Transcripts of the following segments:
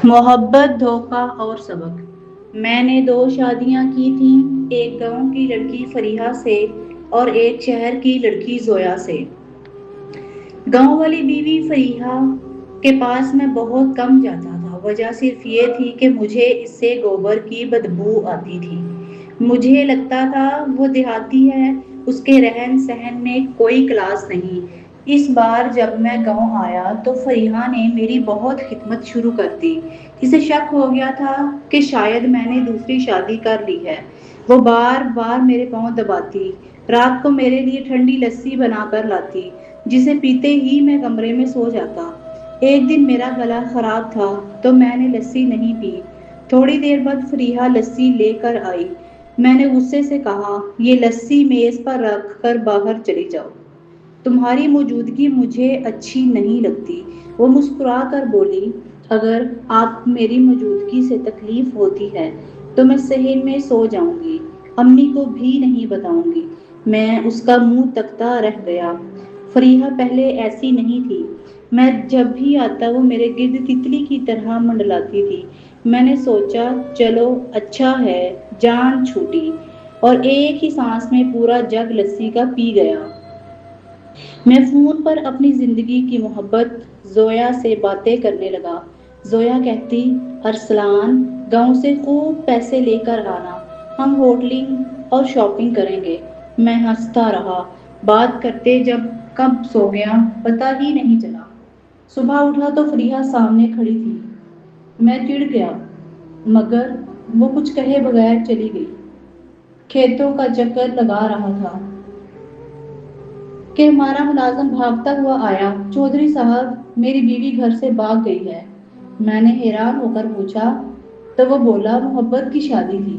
محبت، دھوکہ اور سبق۔ میں نے 2 شادیاں کی تھیں، ایک گاؤں کی لڑکی فریحہ سے اور ایک شہر کی لڑکی زویا سے۔ گاؤں والی بیوی فریحہ کے پاس میں بہت کم جاتا تھا، وجہ صرف یہ تھی کہ مجھے اس سے گوبر کی بدبو آتی تھی۔ مجھے لگتا تھا وہ دیہاتی ہے، اس کے رہن سہن میں کوئی کلاس نہیں۔ اس بار جب میں گاؤں آیا تو فریحہ نے میری بہت خدمت شروع کر دی۔ اسے شک ہو گیا تھا کہ شاید میں نے دوسری شادی کر لی ہے۔ وہ بار بار میرے پاؤں دباتی، رات کو میرے لیے ٹھنڈی لسی بنا کر لاتی، جسے پیتے ہی میں کمرے میں سو جاتا۔ ایک دن میرا گلا خراب تھا تو میں نے لسی نہیں پی۔ تھوڑی دیر بعد فریحہ لسی لے کر آئی۔ میں نے غصے سے کہا، یہ لسی میز پر رکھ کر باہر چلی جاؤ، تمہاری موجودگی مجھے اچھی نہیں لگتی۔ وہ مسکرا کر بولی، اگر آپ میری موجودگی سے تکلیف ہوتی ہے تو میں صحن میں سو جاؤں گی، امی کو بھی نہیں بتاؤں گی۔ میں اس کا منہ تکتا رہ گیا۔ فریحہ پہلے ایسی نہیں تھی۔ میں جب بھی آتا وہ میرے گرد تتلی کی طرح منڈلاتی تھی۔ میں نے سوچا چلو اچھا ہے، جان چھوٹی، اور ایک ہی سانس میں پورا جگ لسی کا پی گیا۔ میں فون پر اپنی زندگی کی محبت زویا سے باتیں کرنے لگا۔ زویا کہتی، ارسلان، گاؤں سے خوب پیسے لے کر آنا، ہم ہوٹلنگ اور شاپنگ کریں گے۔ میں ہنستا رہا۔ بات کرتے جب کب سو گیا پتہ ہی نہیں چلا۔ صبح اٹھا تو فریحہ سامنے کھڑی تھی۔ میں چڑ گیا، مگر وہ کچھ کہے بغیر چلی گئی۔ کھیتوں کا چکر لگا رہا تھا کہ ہمارا ملازم بھاگتا ہوا آیا، چودھری صاحب، میری بیوی گھر سے بھاگ گئی ہے۔ میں نے حیران ہو کر پوچھا تو وہ بولا، محبت کی شادی تھی،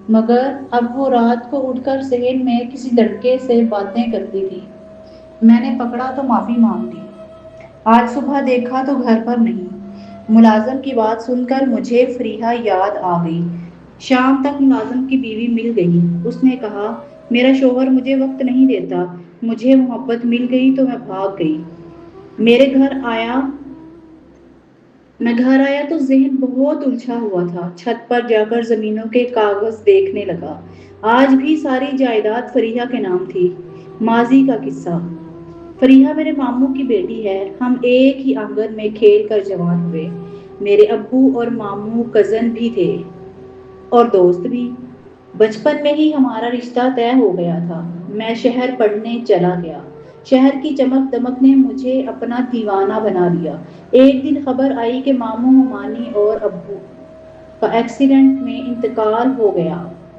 مگر اب وہ رات کو اٹھ کر صحن میں کسی لڑکے سے باتیں کرتی تھی۔ میں نے پکڑا تو معافی مانگ لی۔ آج صبح دیکھا تو گھر پر نہیں۔ ملازم کی بات سن کر مجھے فریحہ یاد آ گئی۔ شام تک ملازم کی بیوی مل گئی۔ اس نے کہا، میرا شوہر مجھے وقت نہیں دیتا، مجھے محبت مل گئی تو میں بھاگ گئی۔ میں گھر آیا تو ذہن بہت الجھا ہوا تھا۔ چھت پر جا کر زمینوں کے کاغذ دیکھنے لگا۔ آج بھی ساری جائیداد فریحہ کے نام تھی۔ ماضی کا قصہ۔ فریحہ میرے ماموں کی بیٹی ہے، ہم ایک ہی آنگن میں کھیل کر جوان ہوئے۔ میرے ابو اور ماموں کزن بھی تھے اور دوست بھی۔ بچپن میں ہی ہمارا رشتہ طے ہو گیا تھا۔ میں شہر پڑھنے چلا گیا۔ شہر کی چمک دمک نے مجھے اپنا دیوانہ بنا لیا۔ ایک دن خبر آئی کہ ماموں ممانی اور ابو کا ایکسیڈنٹ میں انتقال ہو گیا۔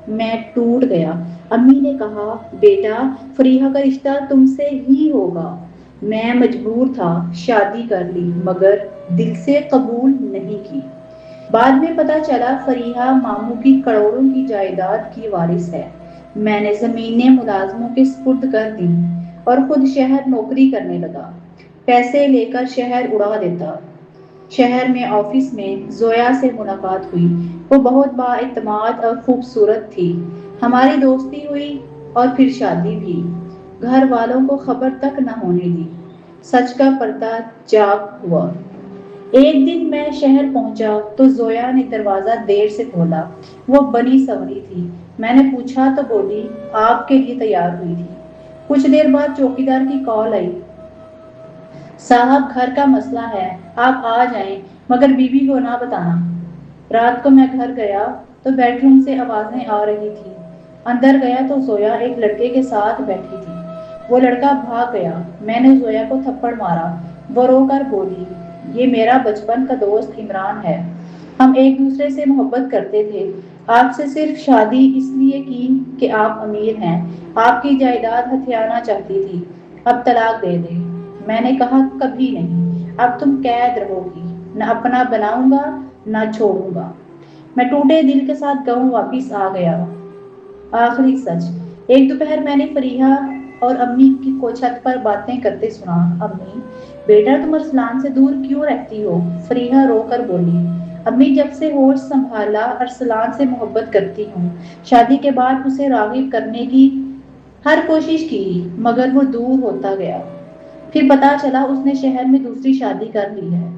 میں ٹوٹ گیا۔ امی نے کہا، بیٹا، فریحہ کا رشتہ تم سے ہی ہوگا۔ میں مجبور تھا، شادی کر لی، مگر دل سے قبول نہیں کی۔ بعد میں پتہ چلا فریحہ ماموں کی کروڑوں کی جائیداد کی وارث ہے۔ میں نے زمینیں ملازموں کے سپرد کر دیں اور خود شہر نوکری کرنے لگا۔ پیسے لے کر شہر اڑا دیتا۔ شہر میں آفس میں زویا سے ملاقات ہوئی۔ وہ بہت بااعتماد اور خوبصورت تھی۔ ہماری دوستی ہوئی اور پھر شادی بھی۔ گھر والوں کو خبر تک نہ ہونے دی۔ سچ کا پردہ چاک ہوا۔ ایک دن میں شہر پہنچا تو زویا نے دروازہ دیر سے کھولا۔ وہ بنی سنوری تھی۔ میں نے پوچھا تو بولی، آپ کے لیے تیار ہوئی تھی۔ کچھ دیر بعد چوکیدار کی کال آئی، صاحب گھر کا مسئلہ ہے، آپ آ جائیں، مگر بیوی کو نہ بتانا۔ رات کو میں گھر گیا تو بیڈ روم سے آوازیں آ رہی تھی۔ اندر گیا تو زویا ایک لڑکے کے ساتھ بیٹھی تھی۔ وہ لڑکا بھاگ گیا۔ میں نے زویا کو تھپڑ مارا۔ وہ رو کر بولی، یہ میرا بچپن کا دوست عمران ہے، ہم ایک دوسرے سے محبت کرتے تھے، آپ سے صرف شادی اس لیے کی کہ آپ امیر ہیں، آپ کی جائیداد ہتھیانا چاہتی تھی، اب طلاق دے دیں۔ میں نے کہا، کبھی نہیں، اب تم قید رہو گی، نہ اپنا بناؤں گا نہ چھوڑوں گا۔ میں ٹوٹے دل کے ساتھ گاؤں واپس آ گیا۔ آخری سچ۔ ایک دوپہر میں نے فریحہ اور امی کو چھت پر باتیں کرتے سنا۔ امی، بیٹا تم ارسلان سے دور کیوں رہتی ہو؟ فریحہ رو کر بولی، امی جب سے ہوش سنبھالا ارسلان سے محبت کرتی ہوں۔ شادی کے بعد اسے راغب کرنے کی ہر کوشش کی، مگر وہ دور ہوتا گیا۔ پھر پتہ چلا اس نے شہر میں دوسری شادی کر لی ہے۔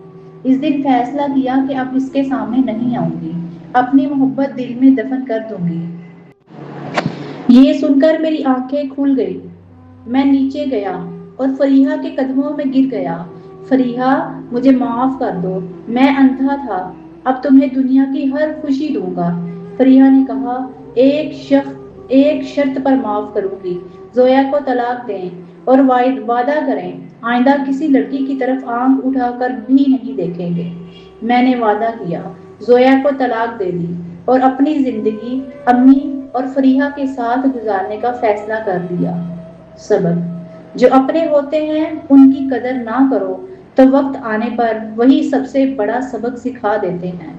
اس دن فیصلہ کیا کہ اب اس کے سامنے نہیں آؤں گی، اپنی محبت دل میں دفن کر دوں گی۔ یہ سن کر میری آنکھیں کھل گئی۔ میں نیچے گیا اور فریحہ کے قدموں میں گر گیا۔ فریحہ، مجھے معاف کر دو، میں اندھا تھا، اب تمہیں دنیا کی ہر خوشی دوں گا۔ فریحہ نے کہا، ایک شرط پر معاف کروں گی، زویا کو طلاق دیں اور وعدہ کریں آئندہ کسی لڑکی کی طرف آنکھ اٹھا کر بھی نہیں دیکھیں گے۔ میں نے وعدہ کیا، زویا کو طلاق دے دی اور اپنی زندگی امی اور فریحہ کے ساتھ گزارنے کا فیصلہ کر لیا۔ سبق: جو اپنے ہوتے ہیں ان کی قدر نہ کرو تو وقت آنے پر وہی سب سے بڑا سبق سکھا دیتے ہیں۔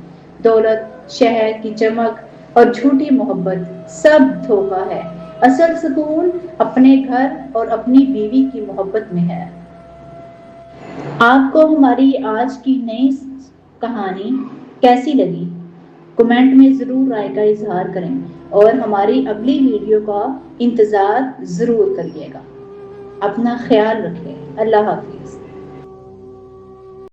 دولت، شہر کی چمک اور جھوٹی محبت سب دھوکہ ہے۔ اصل سکون اپنے گھر اور اپنی بیوی کی محبت میں ہے۔ آپ کو ہماری آج کی نئی کہانی کیسی لگی؟ کمنٹ میں ضرور رائے کا اظہار کریں اور ہماری اگلی ویڈیو کا انتظار ضرور کریے گا۔ اپنا خیال رکھیں۔ اللہ حافظ۔